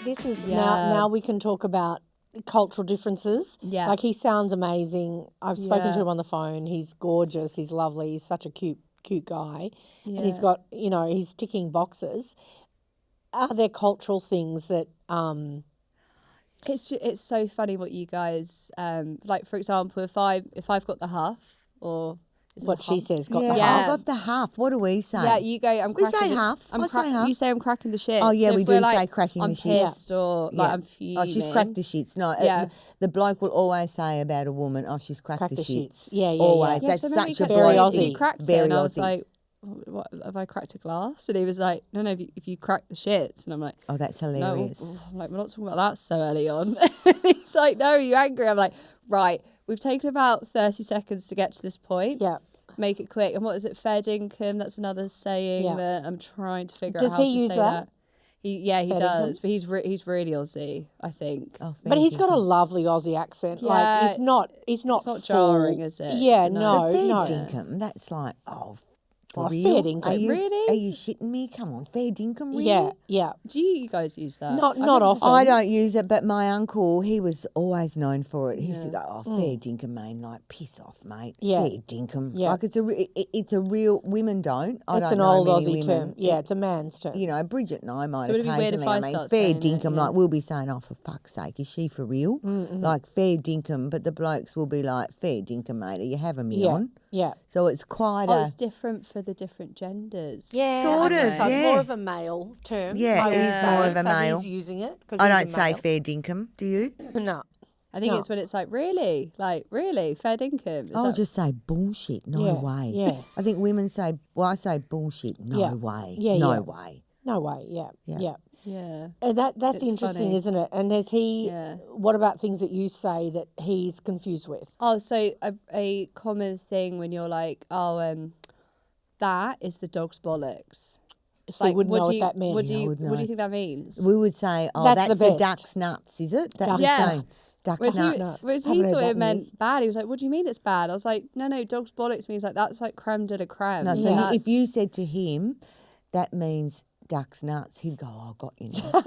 This is now we can talk about cultural differences. Yeah. Like, he sounds amazing. I've spoken to him on the phone. He's gorgeous. He's lovely. He's such a cute guy. Yeah. And he's got, he's ticking boxes. Are there cultural things that It's so funny what you guys like. For example, if I've got the huff, or is it what the she hump? says got Yeah, the Yeah. I got the half. What do we say? Yeah, you go. I'm We cracking say the, half. I'm I say half. You say I'm cracking the shit. Oh, yeah, so we if do we're say like, cracking I'm the shit. pissed or like I'm fuming. Oh, she's cracked the shits. No, Yeah. the bloke will always say about a woman, oh, she's cracked the shits. Yeah, yeah, always. yeah. That's so remember such a he kept Very saying, Aussie. He cracked Very it, and I was Aussie. like, what, have I cracked a glass? And he was like, no, if you crack the shits. And I'm like, Oh, that's no, hilarious. I'm like, we're not talking about that so early on. He's like, no, are you angry? I'm like, right, we've taken about 30 seconds to get to this point. Yeah. Make it quick. And what is it? Fair dinkum. That's another saying that I'm trying to figure Does out how he to use say that? He Fair does, dinkum? but he's really Aussie, I think. Oh, But he's got a fair lovely Aussie accent. Yeah. Like, it's not not full. jarring, is it? Yeah, It's a no, nice- Fair no. dinkum, that's like, for Oh, real? fair dinkum. Are you, Really? Are you shitting me? Come on, fair dinkum, really? Yeah, yeah. Do you guys use that? Not I don't- often. I don't use it, but my uncle, he was always known for it. He used to go, Mm. fair dinkum, mate, like, piss off, mate. Yeah. Fair dinkum. Yeah. Like, it's a real, women don't. I It's don't an know old many Aussie women. term. Yeah, it's a man's term. You know, Bridget and I might So would it be weird if occasionally, I I mean, start fair saying it, dinkum, yeah? like, we'll be saying, oh, for fuck's sake, is she for real? Like, fair dinkum, but the blokes will be like, fair dinkum, mate, are you having me Yeah, on? yeah. So it's quite Oh, it's different for the different genders. Yeah, Sort I think of, so. It's yeah. more of a male term. Yeah, I it would is say. more of a So male. he's using it because I he's don't a say male. fair dinkum, do you? No. I think No. it's when it's like, really? Like, really? Fair dinkum? Is I'll that- just say bullshit, no Yeah, way. yeah. I think women say, well, I say bullshit, no Yeah. way. Yeah, no yeah. way. No way. Yeah, Yeah. yeah. Yeah. And that's It's interesting, funny. isn't it? And has he? Yeah. What about things that you say that he's confused with? Oh, so a common thing when you're like, that is the dog's bollocks. So you wouldn't know what that meant. What do Yeah, I you would what do you know. think that means? We would say, oh, That's that's, the the best. duck's nuts, is it? That's Duck's the same. nuts. Duck's Whereas nuts. he, nuts. whereas Haven't he heard thought that it one meant yet. bad. He was like, what do you mean it's bad? I was like, no, dog's bollocks means like that's like creme de la creme. No, so That's- if you said to him, that means duck's nuts, he'd go, oh, I got you now.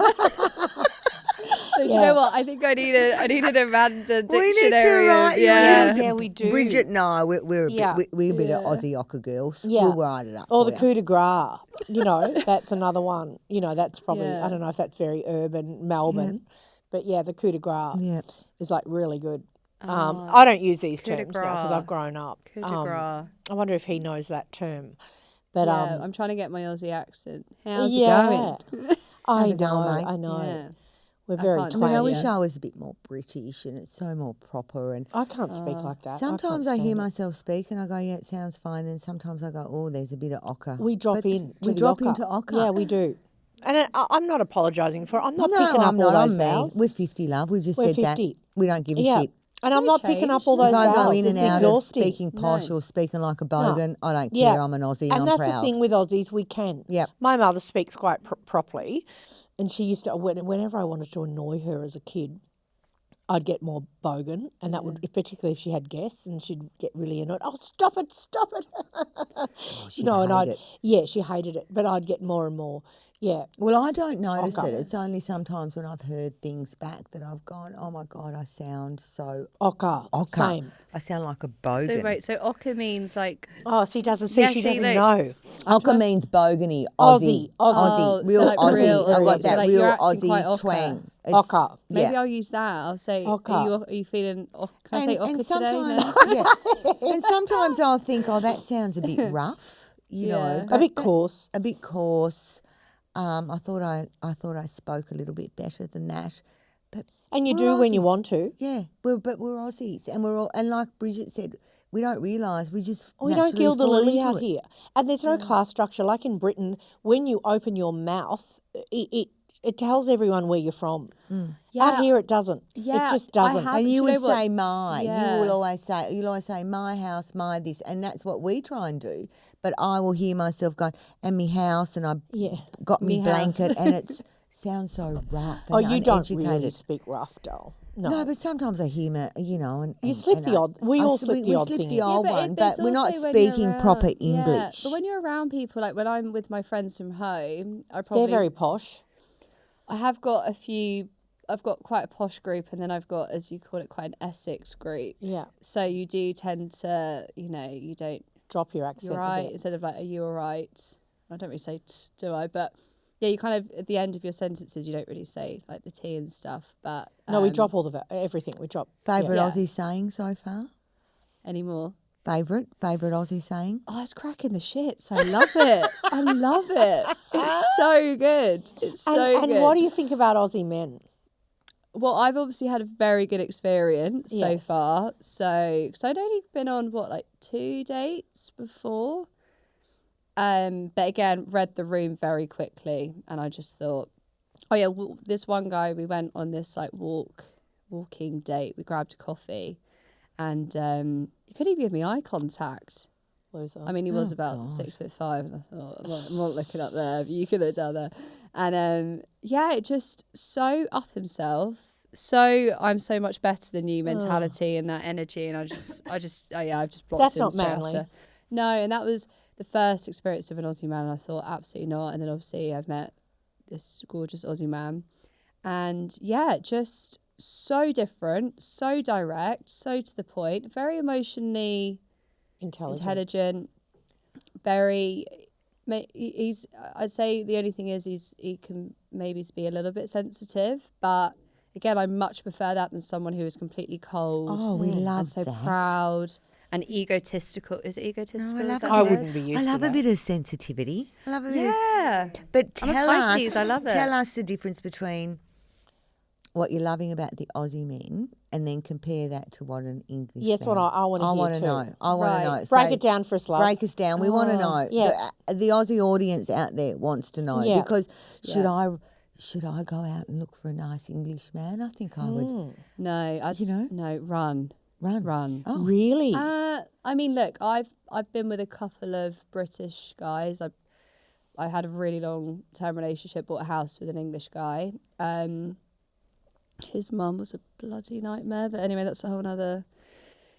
So do you know what? I think I need an Amanda We need to dictionary. write you yeah. in. Yeah, we do. Bridget and I, we're a Yeah. bit, we're a bit of Yeah. Aussie ochre girls. Yeah. We'll write it up Or for the you. coup de grace, that's another one. That's probably, Yeah. I don't know if that's very urban, Melbourne, but yeah, the coup de grace Yeah. is like really good. Oh, I don't use these coup de terms now because grace. I've grown up. Coup de grace. I wonder if he knows that term. But Yeah, I'm trying to get my Aussie accent. How's yeah. it going? I How's it know, going, mate? I know. Yeah. We're I very can't do I mean, I twangy. wish I was a bit more British and it's so more proper. And I can't speak like that. sometimes I I can't hear stand it. myself speak and I go, yeah, it sounds fine. And sometimes I go, oh, there's a bit of ochre. We drop But in. We to drop the into ochre. Yeah, we do. And I'm not apologising for it. I'm not no, picking up I'm all not. those I'm me. vowels. We're 50, love. We've just We're said 50. that. We don't give a Yeah. shit. And I'm not picking up all change. those If I vowels. go in and It's out exhausting. of speaking posh No. or speaking like a bogan, I don't Yeah. care. I'm an Aussie and, And I'm that's proud. the thing with Aussies, we can. Yep. My mother speaks quite properly, and she used to, whenever I wanted to annoy her as a kid, I'd get more bogan, and that would, particularly if she had guests, and she'd get really annoyed. Oh, stop it, stop it. She'd and hate it. yeah, she hated it, but I'd get more and more. Yeah. Well, I don't notice Ochre. it. It's only sometimes when I've heard things back that I've gone, oh my God, I sound so Ochre. ochre. Same. I sound like a bogan. So wait, so ochre means like Oh, she doesn't see. Yeah, she see, doesn't look. know. Ochre means bogany, Aussie, Aussie, Oh, real so like Aussie. real I Aussie. got So that like real you're acting quite Aussie ochre. twang. Ochre. maybe yeah. I'll use that. I'll say, Ochre. are you feeling? Can I say ochre and today? sometimes, No? yeah. And sometimes I'll think, oh, that sounds a bit rough, you Yeah. know, A but A bit coarse. a bit coarse. I thought I spoke a little bit better than that, but And you we're do when you Aussies. want to. Yeah, but we're Aussies, and we're all, and like Bridget said, we don't realise we just We don't naturally gild the fall lily into out it. here. And there's no class structure. Like in Britain, when you open your mouth, it tells everyone where you're from. Yeah. Out here, it doesn't. Yeah, it just I doesn't. have- And do you you know would what? say my. Yeah. You'll always say my house, my this, and that's what we try and do. But I will hear myself going, and me house, and I Yeah. got me Me house. blanket, and it's sounds so rough and Oh, you don't uneducated. really speak rough, doll. No, but sometimes I hear, and You slip and the odd. We all slip the odd slip thing the in. old one, there's but we're not also when you're speaking around- proper Yeah, English. but when you're around people, like when I'm with my friends from home, They're very posh. I have got a few. I've got quite a posh group, and then I've got, as you call it, quite an Essex group. Yeah. So you do tend to, you don't. Drop your accent. You're a right. bit. Instead of like, are you all right? I don't really say do I? But yeah, you kind of, at the end of your sentences, you don't really say like the T and stuff. But No, we drop all the everything. We drop. Favourite Yeah. Aussie saying so far? anymore. Favourite Aussie saying? Oh, it's cracking the shits. I love it. I love it. It's so good. It's so And good. what do you think about Aussie men? Well, I've obviously had a very good experience so Yes. far. So, because I'd only been on, 2 dates before. But again, read the room very quickly. And I just thought, oh yeah, this one guy, we went on this walking date. We grabbed a coffee and he couldn't even give me eye contact. Loser. I mean, he was about 6'5", and I thought, I'm not looking up there. But you could have done that. And it just so up himself. So I'm so much better than you mentality and that energy. And I've just blocked That's him not straight manly. after. No, and that was the first experience of an Aussie man. And I thought, absolutely not. And then obviously I've met this gorgeous Aussie man. And just so different, so direct, so to the point, very emotionally intelligent, very. I'd say the only thing is he can maybe be a little bit sensitive, but again, I much prefer that than someone who is completely cold. Oh, we love and so that. proud and egotistical. Is it egotistical? No, Is that I the word? wouldn't be used I to love a that. bit of sensitivity. I love a bit of... Yeah. But I'm a tell Pisces, us, I love it. Tell us the difference between what you're loving about the Aussie men and then compare that to what an English Yes, man. what I want to hear wanna too. know. I want Right. to know. Break So it down for us, love. break us down. We want to know. yeah. The Aussie audience out there wants to know. Yeah. Because should I go out and look for a nice English man? I think I would No, no, run. run. Oh, Really? I mean, look, I've been with a couple of British guys. I had a really long term relationship, bought a house with an English guy. His mum was a bloody nightmare, but anyway, that's a whole other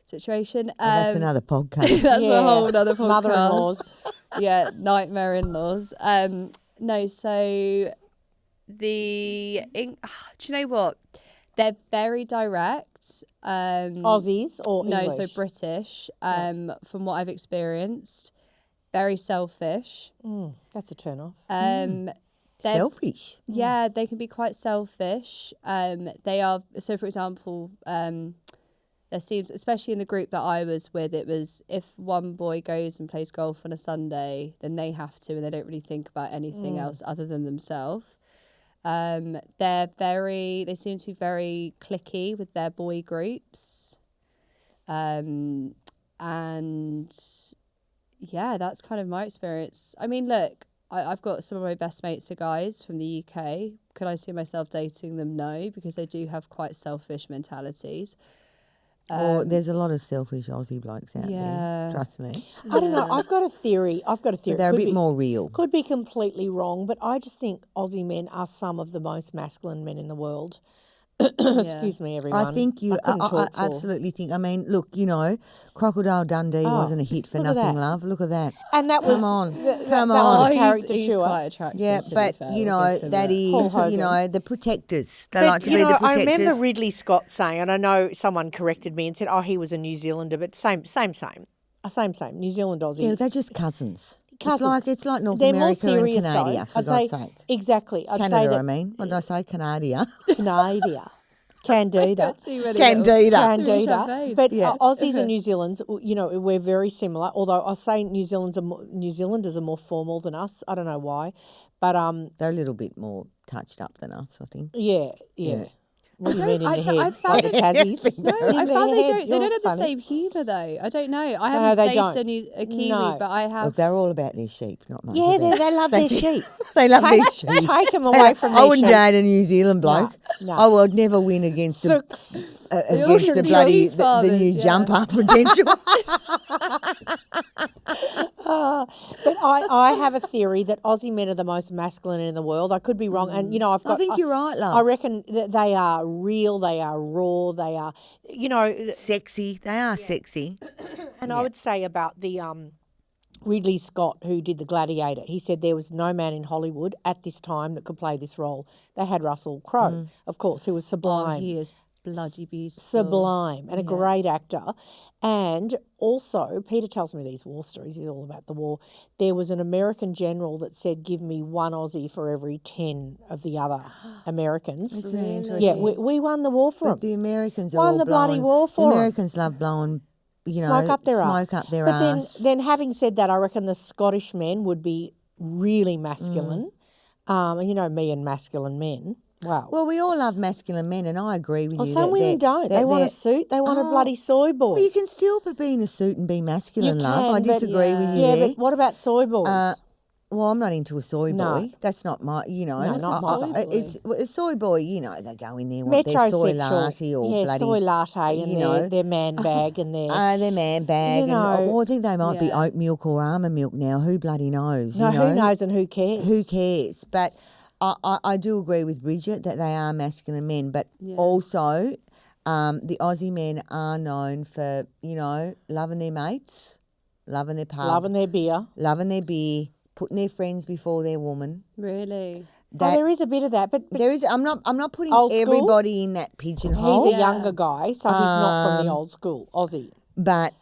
situation. that's another podcast. That's a whole other podcast. Mother-in-laws. Yeah, nightmare in-laws. No, so do you know what? They're very direct. Aussies or No, English? so British. From what I've experienced, very selfish. That's a turn off. They're- Selfish. Yeah, they can be quite selfish. They are, so for example, there seems, especially in the group that I was with, it was if one boy goes and plays golf on a Sunday, then they have to, and they don't really think about anything else other than themselves. They seem to be very cliquey with their boy groups. And yeah, that's kind of my experience. I mean, look, I've got some of my best mates are guys from the UK. Could I see myself dating them? No, because they do have quite selfish mentalities. There's a lot of selfish Aussie blokes out Yeah. there. Trust me. I don't know. I've got a theory. But they're a Could bit be- more real. Could be completely wrong, but I just think Aussie men are some of the most masculine men in the world. Excuse me, everyone. I think you. couldn't I talk for- absolutely think. I mean, look, Crocodile Dundee wasn't a hit for look at nothing, that. love. Look at that. And that was Come on. that Come was on. a he's caricature. quite attractive. Yeah, to be but fair, you we'll know give him that that. is, Paul Hogan. the protectors. They But, like to be the I protectors. remember Ridley Scott saying, and I know someone corrected me and said, "Oh, he was a New Zealander," but same. New Zealand, Aussie. Yeah, they're just cousins. Cousins. It's like North They're more America and serious, Canada, though. for I'd God's say sake. exactly. I'd say Canada, that I mean. What did I say? Canada. Candida. Candida. Too many Candida. little- Candida. champagne. But Yeah. Aussies and New Zealanders, we're very similar. Although I say New Zealanders are more formal than us. I don't know why, but They're a little bit more touched up than us, I think. yeah. What do you mean in I your don't- I head? found Like the it- Tassies? No, I In found their they head, don't. They you're don't have the funny. same humour though. I don't know. I haven't they dated don't. a Kiwi, No. but I have. Look, they're all about their sheep, not much. Yeah, about- they love their sheep. They love their Take, sheep. take them away from I their wouldn't sheep. date a New Zealand bloke. no. I would never win against Six. against should the be bloody police the new fathers, yeah. jumper potential. But I have a theory that Aussie men are the most masculine in the world. I could be wrong, and I think you're right, love. I reckon that they are real, they are raw, they are, Sexy. They are sexy. and I would say about the Ridley Scott, who did The Gladiator, he said there was no man in Hollywood at this time that could play this role. They had Russell Crowe, of course, who was sublime. Oh, he is bloody beautiful. Sublime and a great actor. And also, Peter tells me these war stories. He's all about the war. There was an American general that said, give me one Aussie for every 10 of the other Americans. Isn't that interesting? Yeah, we won the war for them. But the Americans are Won all the bloody blowing- war for The 'em. Americans love blowing, Smoke up their ass. but ass. Then having said that, I reckon the Scottish men would be really masculine. And me and masculine men. Wow. Well, we all love masculine men, and I agree with you. Some that women they're- don't. They that want a they're- suit. They want a Oh, bloody soy boy. Well, you can still be in a suit and be masculine, You love. can, I but- disagree with you Yeah, there. but what about soy boys? Well, I'm not into a soy No. boy. That's not my, No, not my soy boy. It's a soy boy. They go in there, want their soy latte or yeah, bloody, soy latte and their man bag and their their man bag. I think they might be Yeah. oat milk or almond milk now. Who bloody knows? no, you know? who knows and who cares? Who cares? But I do agree with Bridget that they are masculine men, but also the Aussie men are known for, loving their mates, loving their pub, Loving their beer. putting their friends before their woman. Really? There is a bit of that, but There is. I'm not putting Old school? everybody in that pigeonhole. he's a younger guy, so he's not from the old school Aussie. But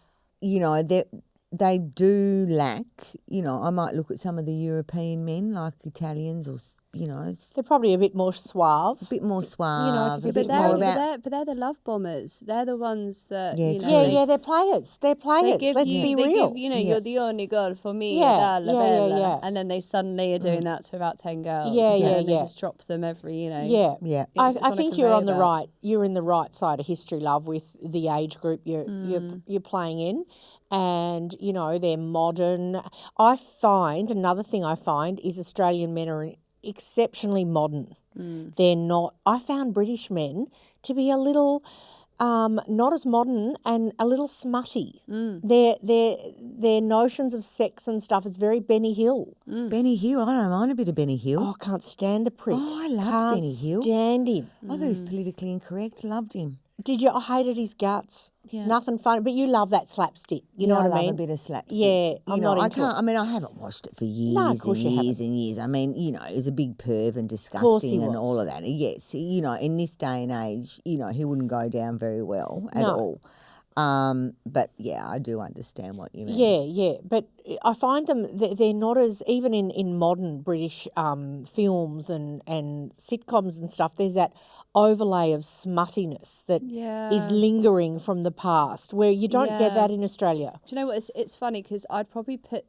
they do lack. I might look at some of the European men, like Italians, or They're probably a bit more suave. a bit more suave. if a it's bit a more bit about. But they're the love bombers. They're the ones that Yeah, Yeah, they're players. They're players. They give Let's you, be they real. give, you're the only girl for me. Yeah, la, yeah, bella. yeah. And then they suddenly are doing that to about 10 girls. Yeah, and yeah, then they yeah. just drop them every, Yeah. Yeah. I It's on a think you're on the conveyor belt. you're in the right side of history, love, with the age group you're playing in, and they're modern. I find another thing I find is Australian men are exceptionally modern. They're not. I found British men to be a little not as modern and a little smutty. Their notions of sex and stuff is very Benny Hill. Benny Hill. I don't mind a bit of Benny Hill. Oh, I can't stand the prick. Oh, I loved Can't Benny Hill. stand him. I thought he was politically incorrect. Loved him. Did you? I hated his guts. Yeah. Nothing funny. But you love that slapstick. You know I what I love mean? a bit of slapstick. Yeah, I'm not I into can't. it. I mean, I haven't watched it for years No, of and course you years and years. I mean, he's a big perv and disgusting and was. all of that. Yes, in this day and age, he wouldn't go down very well at No. all. But yeah, I do understand what you mean. Yeah. But I find them, they're not as, even in modern British films and sitcoms and stuff, there's that overlay of smuttiness that is lingering from the past, where you don't get that in Australia. Do you know what? It's funny because I'd probably put.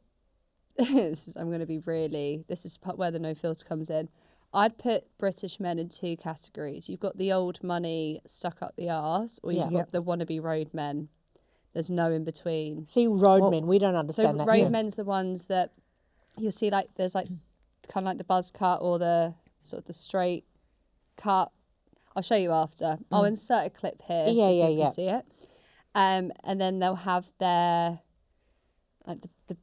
I'm going to be really. This is where the no filter comes in. I'd put British men in two categories. You've got the old money stuck up the arse, or you've got the wannabe road men. There's no in between. See, roadmen, we don't So understand that. road men's the ones that you'll see, like there's like kind of like the buzz cut or the sort of the straight cut. I'll show you after. I'll insert a clip here so you can see it. And then they'll have their like the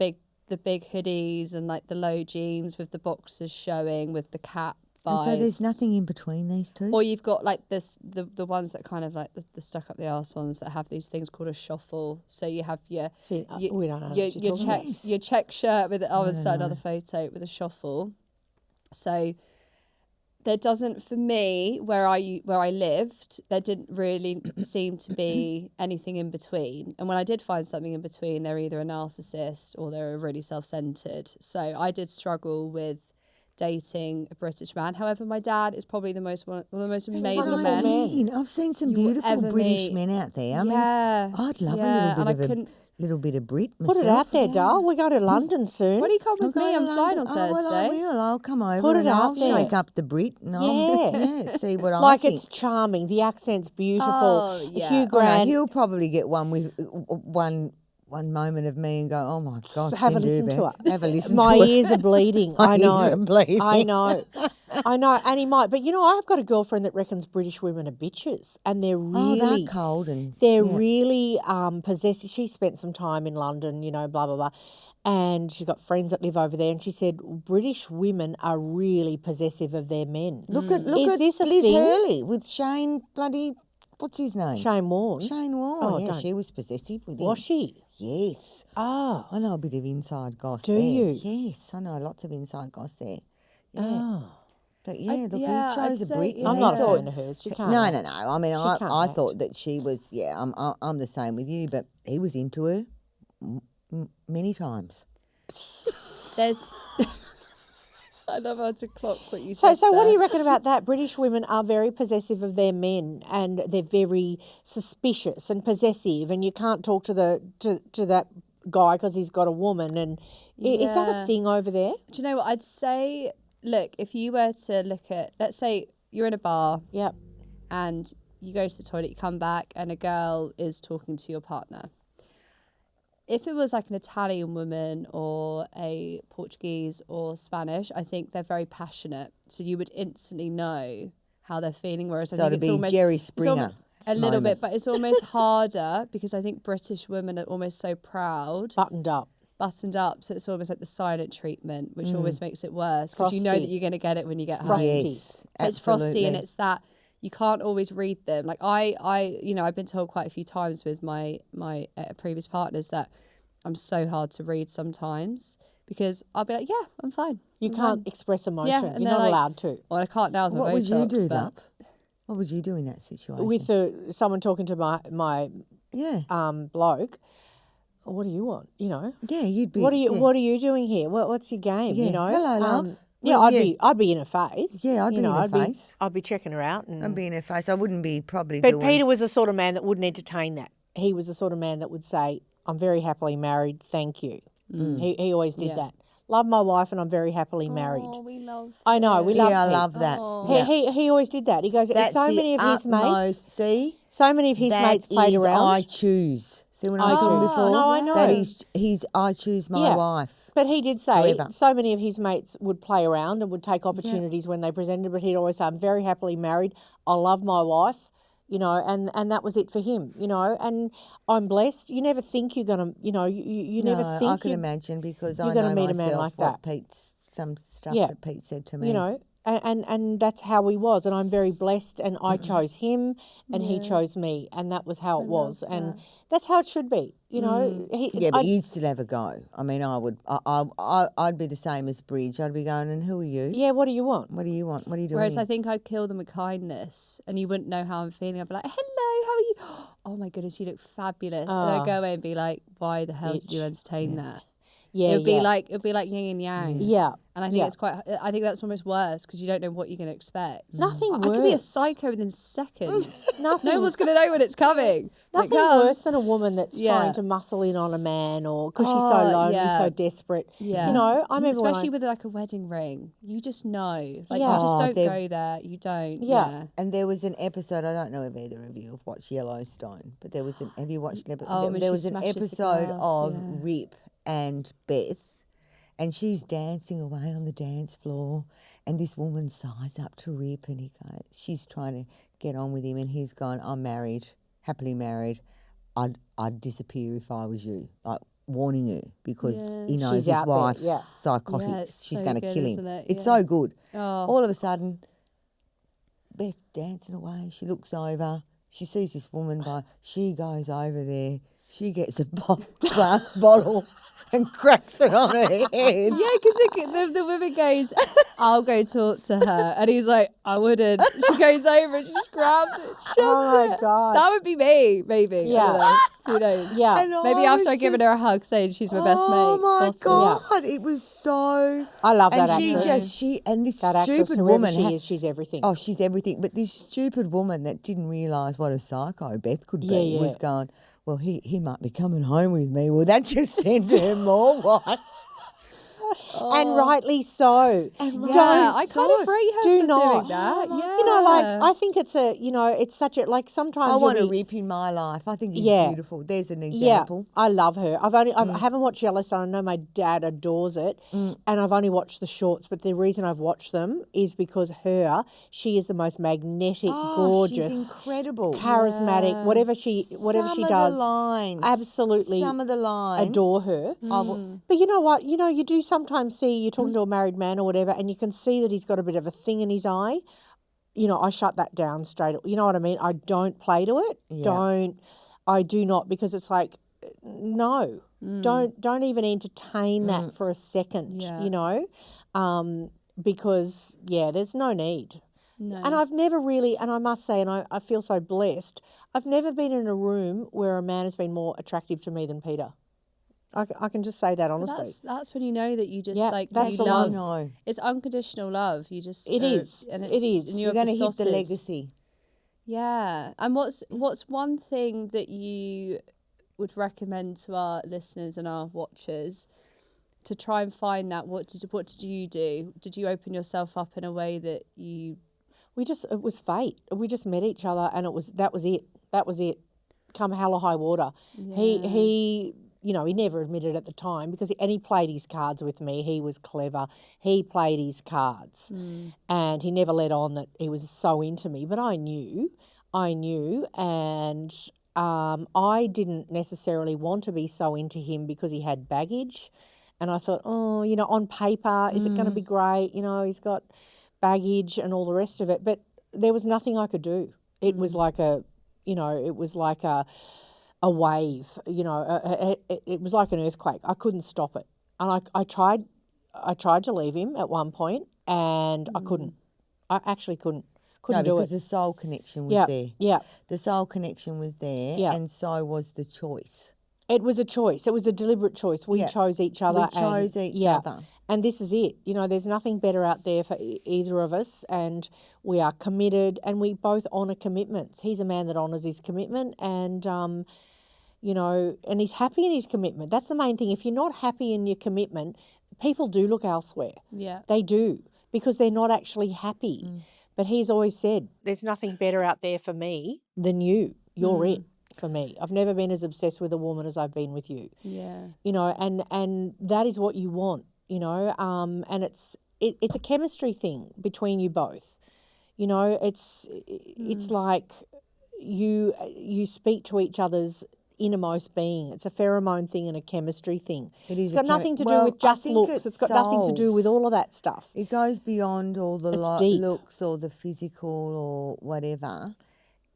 big hoodies and like the low jeans with the boxers showing with the cap vibes. And so there's nothing in between these two. Or you've got like the ones that kind of like the stuck up the arse ones that have these things called a shuffle. So you have your See, we don't know what your, you're your talking check about. your check shirt with I'll insert another photo with a shuffle. So there doesn't, for me, where I lived, there didn't really seem to be anything in between. And when I did find something in between, they're either a narcissist or they're really self-centered. So I did struggle with dating a British man. However, my dad is probably one of the most amazing wonderful men. man. I've seen some You will beautiful ever British meet. men out there. I mean, Yeah, I'd love yeah, a and I little bit of couldn't- little bit of Brit Put myself. it out there, doll. We go to London soon. Why do you come with I'll me? go I'm to flying on London. Oh, well, I Thursday. will. I'll come over Put it and out I'll there. shake up the Brit and I'll see what I Like think. it's charming. The accent's beautiful. Oh, yeah. Hugh Oh, no, Grant. he'll probably get one with one moment of me and go, oh my God, have a send listen to back. her. Have a listen My to her. ears are bleeding. My I know. ears are bleeding. I know. I know, and he might. But, I've got a girlfriend that reckons British women are bitches, and they're really... Oh, they're cold and... They're yeah. really possessive. She spent some time in London, blah, blah, blah. And she's got friends that live over there. And she said British women are really possessive of their men. Look at this a Liz thing? Hurley with Shane bloody... What's his name? Shane Warne. Shane Warne. Oh, yeah, don't. she was possessive with him. Was she? Yes. Oh. I know a bit of inside goss Do there. you? Yes, I know lots of inside goss there. Yeah. Oh. But yeah, look, yeah, he chose I'd a say, Brit. yeah. I'm He not a thought- fan of hers. She can't. No. act. I mean, She can't I act. thought that she was, I'm the same with you, but he was into her many times. I love how to clock what you said. So what do there. you reckon about that? British women are very possessive of their men, and they're very suspicious and possessive, and you can't talk to that guy because he's got a woman. And is that a Yeah. thing over there? Do you know what I'd say? Look, if you were to look at, let's say you're in a bar Yep. and you go to the toilet, you come back, and a girl is talking to your partner. If it was like an Italian woman or a Portuguese or Spanish, I think they're very passionate. So you would instantly know how they're feeling. Whereas I So think it'd it's be almost Jerry it's Springer. a little moment. bit, but it's almost harder because I think British women are almost so proud, Buttoned up. buttoned up. So it's almost like the silent treatment, which always makes it worse because you know Frosty. that you're going to get it when you get home. Frosty. Yes, It's frosty and absolutely. it's that you can't always read them. Like I've been told quite a few times with my previous partners that I'm so hard to read sometimes because I'll be like, yeah, I'm fine. You I'm can't fine. express emotion. Yeah, You're and they're not like- allowed to. Well, I can't now with my What would you Botox, do, but love? What would you do in that situation? With someone talking to my yeah, bloke, what do you want? yeah, you'd be. What are you yeah. What are you doing here? What's your game? Yeah. Hello, love. Yeah, Well, yeah. I'd be in her face. Yeah, I'd be in her face. I'd be checking her out. And, I'd be in her face. I wouldn't be probably but doing... Peter was the sort of man that wouldn't entertain that. He was the sort of man that would say, "I'm very happily married, thank you." He always did Yeah. that. Love my wife, and I'm very happily married. Oh, we love. I know, we love Yeah, I Pete. love that. Oh. Yeah. He always did that. He goes, That's so the many of his mates, utmost- See? so many of his That mates played is around. I choose. See what I was I talking choose. before? No, I know. That is, he's I choose my Yeah. wife. But he did say Forever. so many of his mates would play around and would take opportunities when they presented, but he'd always say, I'm very happily married. I love my wife, and that was it for him, and I'm blessed. You never think you're going to, you No, never think I can you imagine because you're I gonna know meet a man myself like what that. some stuff Yeah. that Pete said to me. And that's how he was, and I'm very blessed, and I chose him and he chose me, and that was how it was, and that's how it should be, Yeah, but you'd still have a go. I mean, I'd be the same as Bridge. I'd be going, and who are you? yeah, what do you want? What do you want? What are you doing? Whereas here? I think I'd kill them with kindness and you wouldn't know how I'm feeling. I'd be like, hello, how are you? Oh my goodness, you look fabulous. And I'd go away and be like, why the hell did you entertain that? Yeah, It'd be like yin and yang. yeah. And I think yeah. it's I think that's almost worse because you don't know what you're going to expect. Nothing I could be a worse. psycho within seconds. Nothing, No one's going to know when it's coming. nothing It comes. worse than a woman that's Yeah. trying to muscle in on a man, or because she's so Oh, lonely, yeah. so desperate. Yeah. I remember when Especially with like a wedding ring. You just know. Like Yeah. you just Oh, don't they're- go there. You don't. Yeah. Yeah. And there was an episode. I don't know if either of you have watched Yellowstone, but there was an. Have you watched? Oh, when there she was an smashes the episode glass, of yeah. Rip and Beth, and she's dancing away on the dance floor, and this woman sighs up to Rip, and she's trying to get on with him, and he's going, "I'm married, happily married. I'd disappear if I was you." Like warning her because he knows She's his out there, wife's yeah. psychotic. Yeah, it's She's so going to good, kill him. isn't it? It's Yeah. so good. Oh. All of a sudden, Beth dancing away. She looks over. She sees this woman she goes over there. She gets a glass bottle and cracks it on her head. Yeah, because the woman goes, I'll go talk to her. And he's like, I wouldn't. She goes over and just grabs it, shoves Oh, my it. God. That would be me, maybe. Yeah. I don't know. Who knows? Yeah. And Maybe I after was I've given just- her a hug saying she's my best mate. Oh my Bottle. God! It was so. I love that And actress. this That actress, stupid whoever woman. she is, she's everything. Oh, she's everything. But this stupid woman that didn't realise what a psycho Beth could be Yeah, was yeah. going, well, he might be coming home with me. Well, that just sent her more white. And rightly so. Yeah, I kind of rate her do for not. doing that. Yeah. You know, like, I think it's it's such a, like, sometimes I you'll want a be- rip in my life. I think he's Yeah. beautiful. There's an example. Yeah, I love her. I haven't watched Yellowstone. I know my dad adores it, and I've only watched the shorts. But the reason I've watched them is because she is the most magnetic, gorgeous, she's incredible. charismatic. Whatever she does, the lines. absolutely Some of the lines. adore her. But you know what? You know, you do sometimes see you're talking to a married man or whatever, and you can see that he's got a bit of a thing in his eye. You know, I shut that down straight. You know what I mean? I don't play to it. Yeah. I do not, because it's like, no, don't even entertain that for a second. Yeah. You know, because there's no need. No. And I've never really, and I must say, and I feel so blessed, I've never been in a room where a man has been more attractive to me than Peter. I can just say that honestly. That's when you know that you just that's you the love. one. No. It's unconditional love. You just It is. and It is. And You're going to hit the legacy. Yeah. And what's one thing that you would recommend to our listeners and our watchers to try and find that? What did you do? Did you open yourself up in a way that you? It was fate. We just met each other, and that was it. Come hell or high water. Yeah. He you know, he never admitted at the time because he played his cards with me. He was clever. He played his cards, and he never let on that he was so into me. But I knew, and I didn't necessarily want to be so into him because he had baggage, and I thought, oh, you know, on paper, is it going to be great? You know, he's got baggage and all the rest of it, but there was nothing I could do. It was like a wave, you know, it was like an earthquake. I couldn't stop it. And I tried to leave him at one point, and I couldn't. I actually couldn't do it. Because the soul connection was there. Yeah. The soul connection was there, and so was the choice. It was a choice. It was a deliberate choice. We chose each other. We chose each other. And this is it. You know, there's nothing better out there for either of us, and we are committed, and we both honour commitments. He's a man that honours his commitment, and you know, and he's happy in his commitment. That's the main thing. If you're not happy in your commitment, people do look elsewhere. Yeah. They do, because they're not actually happy. But he's always said, there's nothing better out there for me than you. You're it for me. I've never been as obsessed with a woman as I've been with you. Yeah. You know, and that is what you want, you know, and it's a chemistry thing between you both. You know, it's like you speak to each other's innermost being. It's a pheromone thing and a chemistry thing. It's got nothing to do with just looks. It's got nothing to do with all of that stuff. It goes beyond all the looks or the physical or whatever.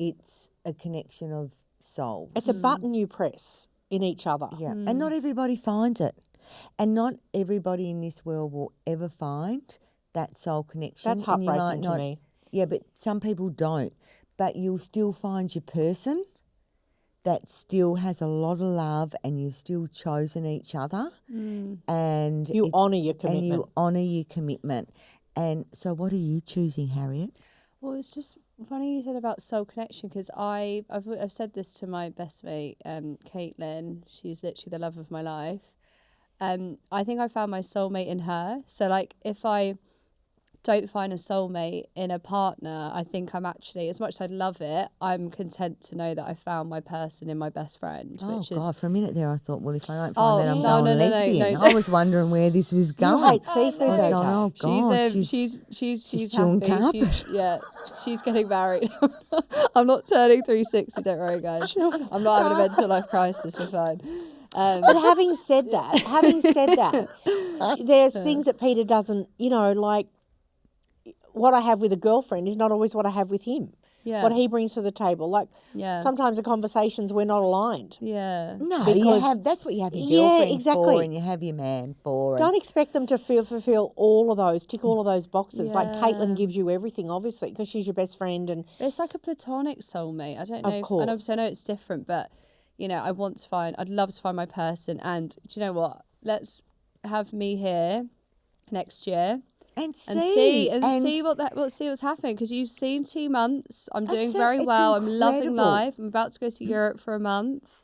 It's a connection of soul. It's a button you press in each other. Yeah, and not everybody finds it. And not everybody in this world will ever find that soul connection. That's heartbreaking to me. Yeah, but some people don't. But you'll still find your person that still has a lot of love, and you've still chosen each other. And You honour your commitment. And you honour your commitment. And so what are you choosing, Harriet? Well, it's just funny you said about soul connection, because I've said this to my best mate, Caitlin. She's literally the love of my life. I think I found my soulmate in her. So, like, if I don't find a soulmate in a partner, I think I'm actually, as much as I love it, I'm content to know that I found my person in my best friend. Oh, God, for a minute there I thought, well, if I don't find that, I'm going lesbian. No. I was wondering where this was going. You hate seafood, I was going, oh, God, she's chewing happy. She's getting married. I'm not turning 360, don't worry, guys. I'm not having a mental life crisis, we're fine. But having said that, there's things that Peter doesn't, you know, like what I have with a girlfriend is not always what I have with him. Yeah. What he brings to the table. Like sometimes the conversations we're not aligned. Yeah. No, because that's what you have your girlfriend exactly. for, and you have your man for. Don't expect them to fulfill all of those, tick all of those boxes. Like Caitlin gives you everything, obviously, because she's your best friend. And it's like a platonic soulmate. I don't know. Of course. And obviously I know it's different, but, you know, I'd love to find my person. And do you know what? Let's have me here next year. And see what's happening, because you've seen 2 months. I'm doing It's very well. incredible. I'm loving life. I'm about to go to Europe for a month.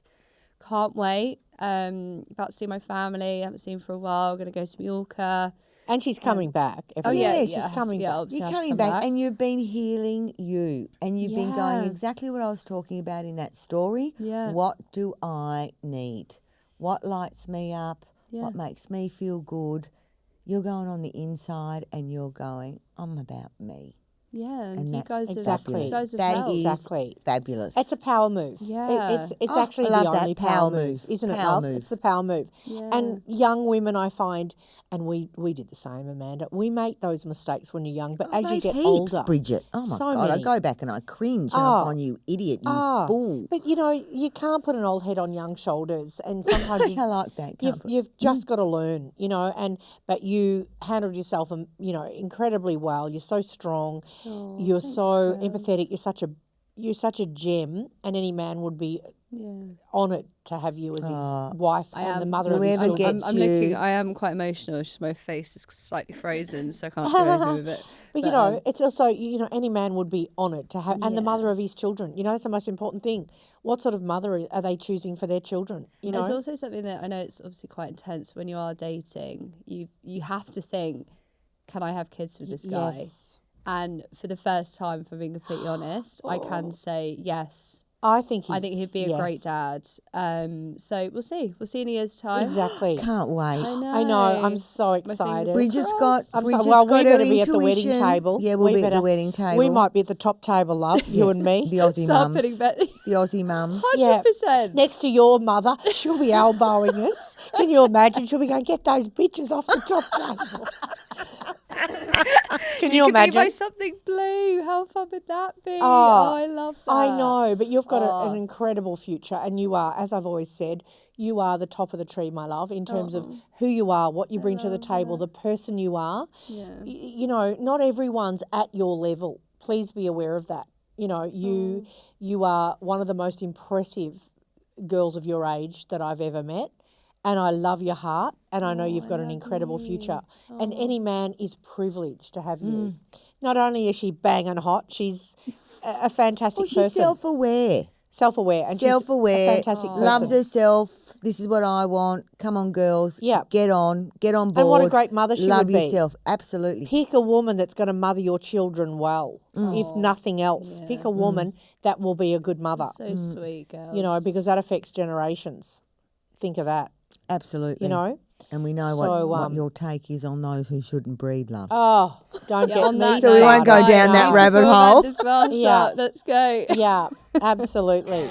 Can't wait. About to see my family. I haven't seen for a while. Going to go to Mallorca. And she's coming back. Oh yeah, Yes, yeah. she's coming back. Obviously You're have to coming come back, and you've been healing you, and you've been going Yeah. exactly what I was talking about in that story. Yeah. What do I need? What lights me up? Yeah. What makes me feel good? You're going on the inside, and you're going, I'm about me. Yeah, And you that's guys exactly. you guys have That helped. is Exactly. fabulous. It's a power move. Yeah. It's Oh, actually I love the that. only Power power move. move, isn't it, Power love? move. It's the power move. Yeah. And young women, I find, and we did the same, Amanda. We make those mistakes when you're young, but as you made get heaps, older, Bridget. Oh my so God, many. I go back and I cringe and I'm Oh. going, you idiot, you Ah, fool. But you know, you can't put an old head on young shoulders, and sometimes I like that. you've just got to learn, you know. But you handled yourself, you know, incredibly well. You're so strong. You're thanks, so girls. empathetic. You're such a gem, and any man would be honoured to have you as his wife and the mother of his Whoever children. gets I'm you- looking. I am quite emotional. It's just my face is slightly frozen, so I can't do anything with it. But you know, it's also, you know, any man would be honoured to have, and the Yeah. mother of his children. You know, that's the most important thing. What sort of mother are they choosing for their children? You know, It's also something that I know it's obviously quite intense when you are dating. You have to think, can I have kids with this guy? Yes. And for the first time, if I'm being completely honest, I can say yes. I think he'd be a great dad. So we'll see. We'll see in a year's time. Exactly. Can't wait. I know. I'm so My fingers excited. Bridget's got, I'm Bridget's well, we got better her be at the wedding intuition. table. Yeah, we'll We be at the better- wedding table. We might be at the top table, love, you and me. The Aussie Start mums. putting The Aussie mums. 100%. Next to your mother, she'll be elbowing us. Can you imagine? She'll be going, get those bitches off the top table. Can you Could be imagine? by something blue. How fun would that be? Oh, I love that. I know, but you've got an incredible future, and you are, as I've always said, you are the top of the tree, my love, in terms of who you are, what you bring to the table, the person you are. Yeah. You know, not everyone's at your level. Please be aware of that. You know, you are one of the most impressive girls of your age that I've ever met. And I love your heart, and I know you've got an incredible future. And any man is privileged to have you. Not only is she banging hot, she's a fantastic Well, person. she's self-aware. Self-aware. And Self-aware. she's a fantastic person. Loves herself. This is what I want. Come on, girls. Yeah. Get on board. And what a great mother she Love would be. yourself. Absolutely. Pick a woman that's going to mother your children well, if nothing else. Pick a woman that will be a good mother, So sweet, girls. you know, because that affects generations. Think of that, Absolutely. you know. And we know So, what your take is on those who shouldn't breed, love. Oh, don't get on me that So we note, won't go started. down that Right, rabbit before hole. Amanda's glass Yeah. up, let's go. Yeah, absolutely.